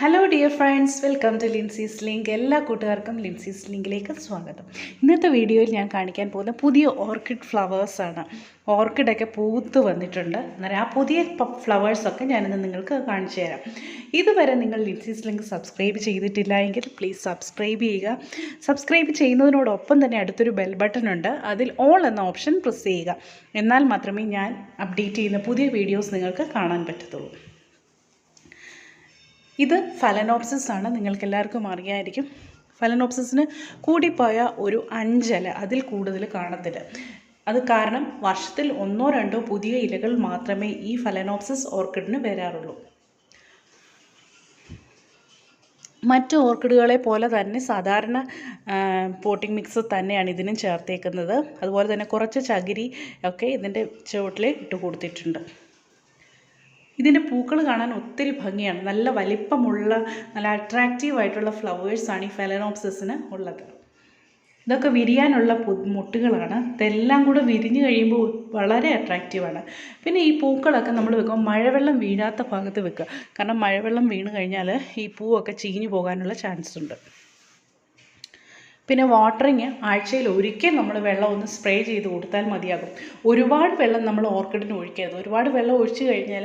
Hello dear friends, welcome to Lincy's link. എല്ലാ കൂട്ടുകാർക്കും ലിൻസീസ് ലിങ്കിലേക്ക് സ്വാഗതം. ഇന്നത്തെ വീഡിയോയിൽ ഞാൻ കാണിക്കാൻ പോകുന്ന പുതിയ ഓർക്കിഡ് ഫ്ലവേഴ്സാണ്. ഓർക്കിഡൊക്കെ പൂത്ത് വന്നിട്ടുണ്ട്. അന്നേരം ആ പുതിയ ഫ്ലവേഴ്സൊക്കെ ഞാനിന്ന് നിങ്ങൾക്ക് കാണിച്ചു തരാം. ഇതുവരെ നിങ്ങൾ ലിൻസീസ് ലിങ്ക് സബ്സ്ക്രൈബ് ചെയ്തിട്ടില്ല എങ്കിൽ പ്ലീസ് സബ്സ്ക്രൈബ് ചെയ്യുക. സബ്സ്ക്രൈബ് ചെയ്യുന്നതിനോടൊപ്പം തന്നെ അടുത്തൊരു ബെൽ ബട്ടൺ ഉണ്ട്, അതിൽ ഓൾ എന്ന ഓപ്ഷൻ പ്രസ് ചെയ്യുക. എന്നാൽ മാത്രമേ ഞാൻ അപ്ഡേറ്റ് ചെയ്യുന്ന പുതിയ വീഡിയോസ് നിങ്ങൾക്ക് കാണാൻ പറ്റത്തുള്ളൂ. ഇത് ഫലനോപ്സിസ് ആണ്. നിങ്ങൾക്കെല്ലാവർക്കും അറിയാമായിരിക്കും. ഫലനോപ്സിസിന് കൂടിപ്പോയ ഒരു 5 ഇല, അതിൽ കൂടുതൽ കാണത്തില്ല. അത് കാരണം വർഷത്തിൽ 1-2 പുതിയ ഇലകൾ മാത്രമേ ഈ ഫലനോപ്സിസ് ഓർക്കിഡിന് വരാറുള്ളൂ. മറ്റ് ഓർക്കിഡുകളെ പോലെ തന്നെ സാധാരണ പോട്ടിംഗ് മിക്സ് തന്നെയാണ് ഇതിനും ചേർത്തേക്കുന്നത്. അതുപോലെ തന്നെ കുറച്ച് ചകിരി ഒക്കെ ഇതിൻ്റെ ചുവട്ടിൽ ഇട്ട് കൊടുത്തിട്ടുണ്ട്. ഇതിൻ്റെ പൂക്കൾ കാണാൻ ഒത്തിരി ഭംഗിയാണ്. നല്ല വലിപ്പമുള്ള, നല്ല അട്രാക്റ്റീവായിട്ടുള്ള ഫ്ലവേഴ്സാണ് ഈ ഫലനോപ്സിസിന് ഉള്ളത്. ഇതൊക്കെ വിരിയാനുള്ള മുട്ടുകളാണ്. ഇതെല്ലാം കൂടെ വിരിഞ്ഞ് കഴിയുമ്പോൾ വളരെ അട്രാക്റ്റീവാണ്. പിന്നെ ഈ പൂക്കളൊക്കെ നമ്മൾ വെക്കുമ്പോൾ മഴവെള്ളം വീഴാത്ത ഭാഗത്ത് വെക്കുക. കാരണം മഴവെള്ളം വീണ് കഴിഞ്ഞാൽ ഈ പൂവൊക്കെ ചീഞ്ഞു പോകാനുള്ള ചാൻസ് ഉണ്ട്. പിന്നെ വാട്ടറിങ് ആഴ്ചയിൽ ഒരിക്കൽ നമ്മൾ വെള്ളം ഒന്ന് സ്പ്രേ ചെയ്ത് കൊടുത്താൽ മതിയാകും. ഒരുപാട് വെള്ളം നമ്മൾ ഓർക്കിഡിന് ഒഴിക്കരുത്. ഒരുപാട് വെള്ളം ഒഴിച്ചു കഴിഞ്ഞാൽ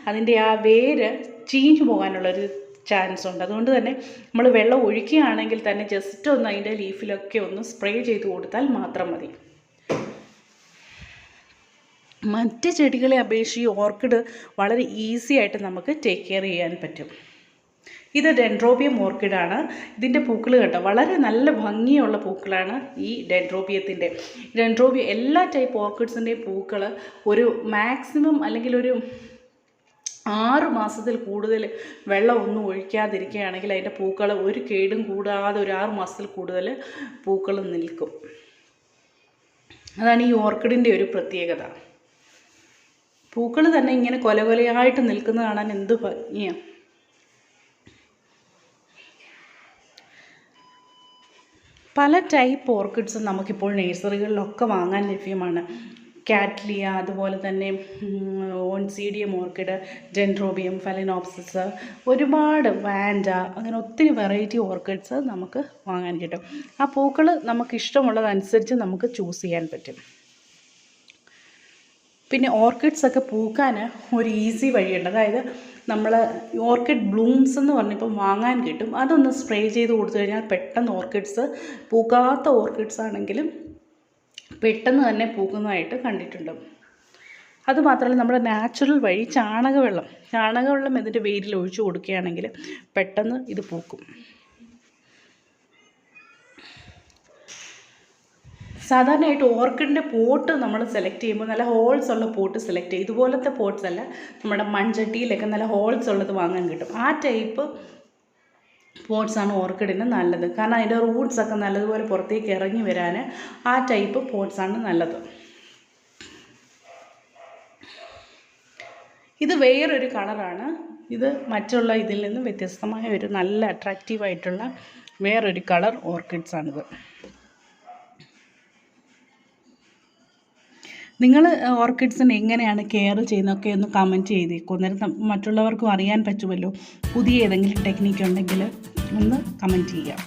അതിൻ്റെ ആ വേര് ചീഞ്ഞു പോകാനുള്ളൊരു ചാൻസ് ഉണ്ട്. അതുകൊണ്ട് തന്നെ നമ്മൾ വെള്ളം ഒഴിക്കുകയാണെങ്കിൽ തന്നെ ജസ്റ്റ് ഒന്ന് അതിൻ്റെ ലീഫിലൊക്കെ ഒന്ന് സ്പ്രേ ചെയ്ത് കൊടുത്താൽ മാത്രം മതി. മറ്റ് ചെടികളെ അപേക്ഷിച്ച് ഓർക്കിഡ് വളരെ ഈസി ആയിട്ട് നമുക്ക് ടേക്ക് കെയർ ചെയ്യാൻ പറ്റും. ഇത് ഡെൻഡ്രോബിയം ഓർക്കിഡാണ്. ഇതിൻ്റെ പൂക്കൾ കണ്ടോ, വളരെ നല്ല ഭംഗിയുള്ള പൂക്കളാണ് ഈ ഡെൻഡ്രോബിയത്തിൻ്റെ. എല്ലാ ടൈപ്പ് ഓർക്കിഡ്സിൻ്റെയും പൂക്കൾ ഒരു മാക്സിമം അല്ലെങ്കിൽ ഒരു 6 മാസത്തിൽ കൂടുതൽ വെള്ളം ഒന്നും ഒഴിക്കാതിരിക്കുകയാണെങ്കിൽ അതിൻ്റെ പൂക്കൾ ഒരു കേടും കൂടാതെ ഒരു 6 മാസത്തിൽ കൂടുതൽ പൂക്കൾ നിൽക്കും. അതാണ് ഈ ഓർക്കിഡിൻ്റെ ഒരു പ്രത്യേകത. പൂക്കൾ തന്നെ ഇങ്ങനെ കൊലകൊലയായിട്ട് നിൽക്കുന്നത് കാണാൻ എന്ത് ഭംഗിയാണ്. പല ടൈപ്പ് ഓർക്കിഡ്സും നമുക്കിപ്പോൾ നഴ്സറികളിലൊക്കെ വാങ്ങാൻ ലഭ്യമാണ്. കാറ്റ്ലിയ, അതുപോലെ തന്നെ ഓൺസീഡിയം ഓർക്കിഡ്, ഡെൻഡ്രോബിയം, ഫലനോപ്സിസ്, ഒരുപാട് വാൻഡ, അങ്ങനെ ഒത്തിരി വെറൈറ്റി ഓർക്കിഡ്സ് നമുക്ക് വാങ്ങാൻ കിട്ടും. ആ പൂക്കൾ നമുക്കിഷ്ടമുള്ളതനുസരിച്ച് നമുക്ക് ചൂസ് ചെയ്യാൻ പറ്റും. പിന്നെ ഓർക്കിഡ്സൊക്കെ പൂക്കാൻ ഒരു ഈസി വഴിയുണ്ട്. അതായത് നമ്മൾ ഓർക്കിഡ് ബ്ലൂംസ് എന്ന് പറഞ്ഞിപ്പം വാങ്ങാൻ കിട്ടും. അതൊന്ന് സ്പ്രേ ചെയ്ത് കൊടുത്തു കഴിഞ്ഞാൽ പെട്ടെന്ന് ഓർക്കിഡ്സ്, പൂക്കാത്ത ഓർക്കിഡ്സ് ആണെങ്കിലും പെട്ടെന്ന് തന്നെ പൂക്കുന്നതായിട്ട് കണ്ടിട്ടുണ്ട്. അതുമാത്രമല്ല, നമ്മുടെ നാച്ചുറൽ വഴി ചാണകവെള്ളം ഇതിൻ്റെ വേരിൽ ഒഴിച്ചു കൊടുക്കുകയാണെങ്കിൽ പെട്ടെന്ന് ഇത് പൂക്കും. സാധാരണയായിട്ട് ഓർക്കിഡിൻ്റെ പോട്ട് നമ്മൾ സെലക്ട് ചെയ്യുമ്പോൾ നല്ല ഹോൾസ് ഉള്ള പോട്ട് സെലക്ട് ചെയ്യും. ഇതുപോലത്തെ പോട്ട്സ് അല്ല, നമ്മുടെ മൺചട്ടിയിലൊക്കെ നല്ല ഹോൾസ് ഉള്ളത് വാങ്ങാൻ കിട്ടും. ആ ടൈപ്പ് പോട്ട്സാണ് ഓർക്കിഡിന് നല്ലത്. കാരണം അതിൻ്റെ റൂട്ട്സൊക്കെ നല്ലതുപോലെ പുറത്തേക്ക് ഇറങ്ങി വരാൻ ആ ടൈപ്പ് പോട്ട്സാണ് നല്ലത്. ഇത് വേറൊരു കളറാണ്. ഇത് മറ്റുള്ള ഇതിൽ നിന്നും വ്യത്യസ്തമായ ഒരു നല്ല അട്രാക്റ്റീവായിട്ടുള്ള വേറൊരു കളർ ഓർക്കിഡ്സാണിത്. നിങ്ങൾ ഓർക്കിഡ്സിന് എങ്ങനെയാണ് കെയർ ചെയ്യുന്നതൊക്കെ ഒന്ന് കമൻറ്റ് ചെയ്തേക്കും. അന്നേരം മറ്റുള്ളവർക്കും അറിയാൻ പറ്റുമല്ലോ. പുതിയ ഏതെങ്കിലും ടെക്നിക്ക് ഉണ്ടെങ്കിൽ ഒന്ന് കമൻറ്റ് ചെയ്യാം.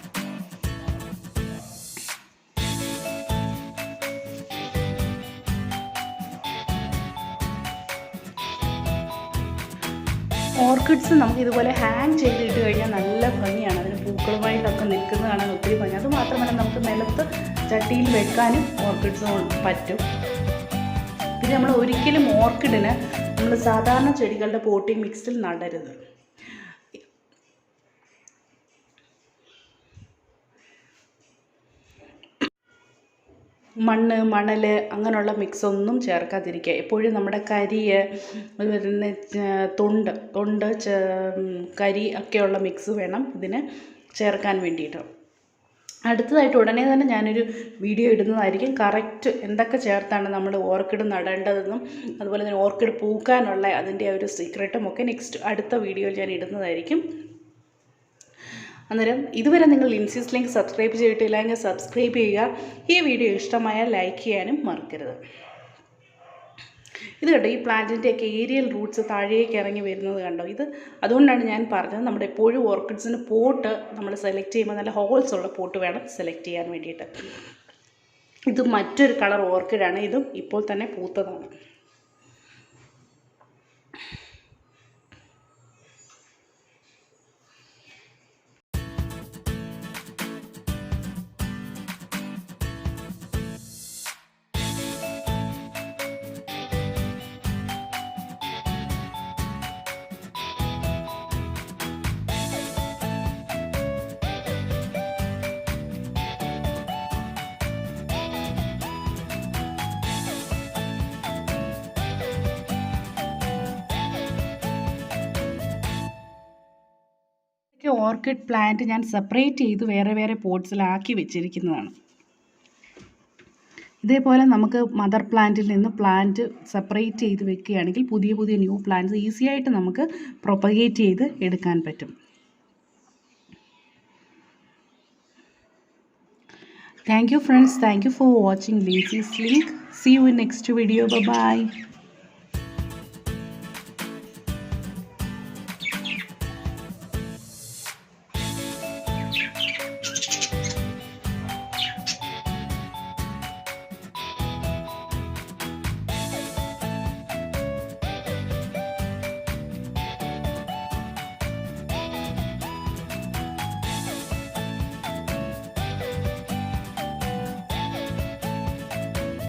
ഓർക്കിഡ്സ് നമുക്ക് ഇതുപോലെ ഹാങ് ചെയ്തിട്ട് കഴിഞ്ഞാൽ നല്ല ഭംഗിയാണ്. അതിന് പൂക്കളുമായിട്ടൊക്കെ നിൽക്കുന്നത് കാണാൻ ഒത്തിരി ഭംഗി. അതുമാത്രമല്ല, നമുക്ക് നിലത്ത് ചട്ടിയിൽ വെക്കാനും ഓർക്കിഡ്സ് പറ്റും. പിന്നെ നമ്മൾ ഒരിക്കലും ഓർക്കിഡിന് നമ്മൾ സാധാരണ ചെടികളുടെ പോട്ടിംഗ് മിക്സിൽ നടരുത്. മണൽ അങ്ങനെയുള്ള മിക്സ് ഒന്നും ചേർക്കാതിരിക്കുക. എപ്പോഴും നമ്മുടെ അതുപോലെ തന്നെ തൊണ്ട് കരി ഒക്കെയുള്ള മിക്സ് വേണം ഇതിന് ചേർക്കാൻ വേണ്ടിയിട്ട്. അടുത്തതായിട്ട് ഉടനെ തന്നെ ഞാനൊരു വീഡിയോ ഇടുന്നതായിരിക്കും. കറക്റ്റ് എന്തൊക്കെ ചേർത്താണ് നമ്മൾ ഓർക്കിഡ് നടേണ്ടതെന്നും അതുപോലെ തന്നെ ഓർക്കിഡ് പൂക്കാനുള്ള അതിൻ്റെ ഒരു സീക്രട്ടും ഒക്കെ അടുത്ത വീഡിയോയിൽ ഞാൻ ഇടുന്നതായിരിക്കും. അന്നേരം ഇതുവരെ നിങ്ങൾ ലിൻസീസ് ലിങ്ക് സബ്സ്ക്രൈബ് ചെയ്തിട്ടില്ലെങ്കിൽ സബ്സ്ക്രൈബ് ചെയ്യുക. ഈ വീഡിയോ ഇഷ്ടമായാൽ ലൈക്ക് ചെയ്യാനും മറക്കരുത്. ഇത് കണ്ടോ, ഈ പ്ലാന്റിൻ്റെയൊക്കെ ഏരിയൽ റൂട്ട്സ് താഴേക്ക് ഇറങ്ങി വരുന്നത് കണ്ടോ. ഇത് അതുകൊണ്ടാണ് ഞാൻ പറഞ്ഞത് നമ്മുടെ എപ്പോഴും ഓർക്കിഡ്സിന് പോട്ട് നമ്മൾ സെലക്ട് ചെയ്യുമ്പോൾ നല്ല ഹോൾസ് ഉള്ള പോട്ട് വേണം സെലക്ട് ചെയ്യാൻ വേണ്ടിയിട്ട്. ഇത് മറ്റൊരു കളർ ഓർക്കിഡാണ്. ഇതും ഇപ്പോൾ തന്നെ പൂത്തതാണ്. ഓർക്കിഡ് പ്ലാന്റ് ഞാൻ സെപ്പറേറ്റ് ചെയ്ത് വേറെ വേറെ പോട്ട്സിലാക്കി വെച്ചിരിക്കുന്നതാണ്. ഇതേപോലെ നമുക്ക് മദർ പ്ലാന്റിൽ നിന്ന് പ്ലാന്റ് സെപ്പറേറ്റ് ചെയ്ത് വെക്കുകയാണെങ്കിൽ പുതിയ പുതിയ ന്യൂ പ്ലാന്റ്സ് ഈസി ആയിട്ട് നമുക്ക് പ്രൊപ്പഗേറ്റ് ചെയ്ത് എടുക്കാൻ പറ്റും. Thank you friends. Thank you for watching Lazy's Link. See you in next video. Bye bye.